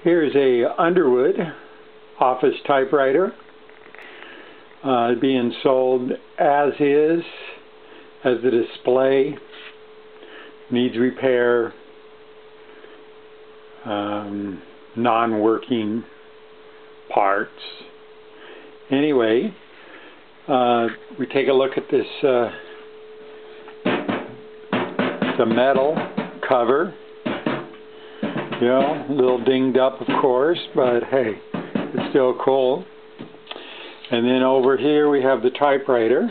Here's a Underwood office typewriter being sold as is, as the display. Needs repair, non-working parts. Anyway, we take a look at this, the metal cover. You know, a little dinged up, of course, but hey, it's still cool. And then over here we have the typewriter,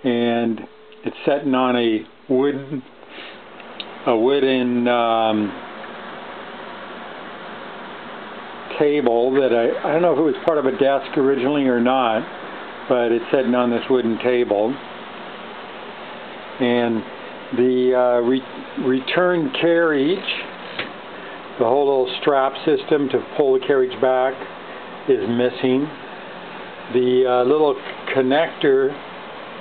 and it's sitting on a wooden table that I don't know if it was part of a desk originally or not, but it's sitting on this wooden table. And the return carriage, the whole little strap system to pull the carriage back, is missing. The little connector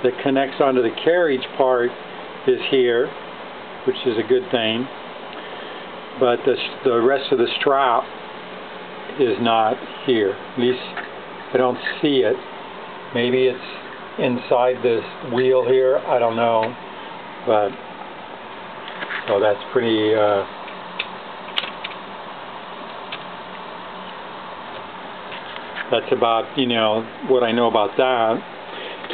that connects onto the carriage part is here, which is a good thing, but the rest of the strap is not here. At least I don't see it. Maybe it's inside this wheel here, I don't know, but so that's pretty that's about, you know, what I know about that.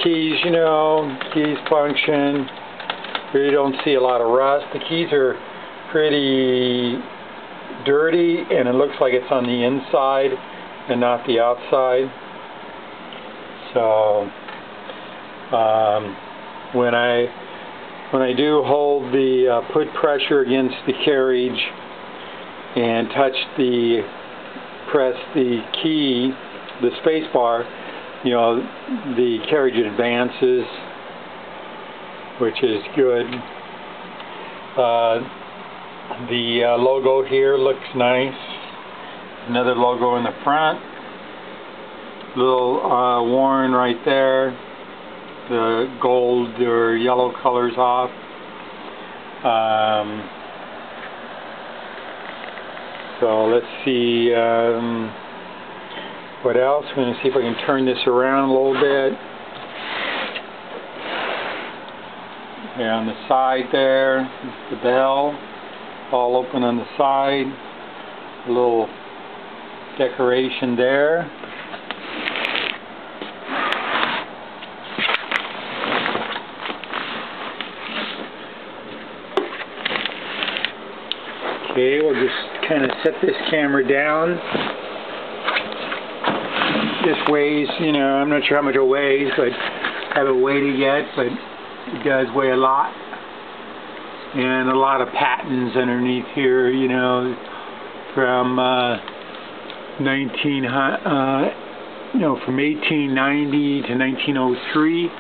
Keys, you know, keys function. Really don't see a lot of rust. The keys are pretty dirty, and it looks like it's on the inside and not the outside. So when I do hold the put pressure against the carriage and press the key, the space bar, you know, the carriage advances, which is good. The logo here looks nice. Another logo in the front. Little worn right there. The gold or yellow colors off. So let's see what else. I'm going to see if I can turn this around a little bit. Yeah, on the side there is the bell, all open on the side. A little decoration there. Okay, we'll just kind of set this camera down. This weighs, you know, I'm not sure how much it weighs, but I haven't weighed it yet, but it does weigh a lot. And a lot of patents underneath here, you know, from from 1890 to 1903.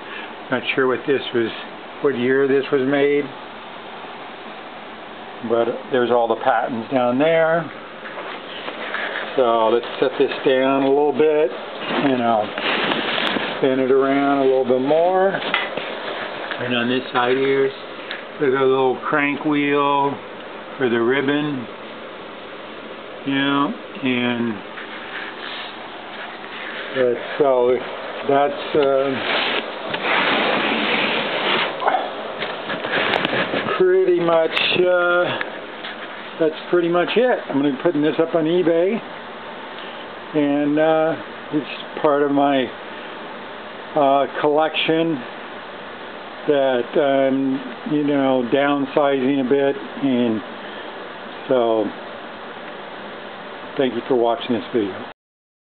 Not sure what year this was made. But there's all the patents down there. So let's set this down a little bit, and I'll spin it around a little bit more. And on this side here, there's a little crank wheel for the ribbon. Yeah, and so that's pretty much it. I'm going to be putting this up on eBay, and it's part of my collection that I'm, you know, downsizing a bit, and so thank you for watching this video.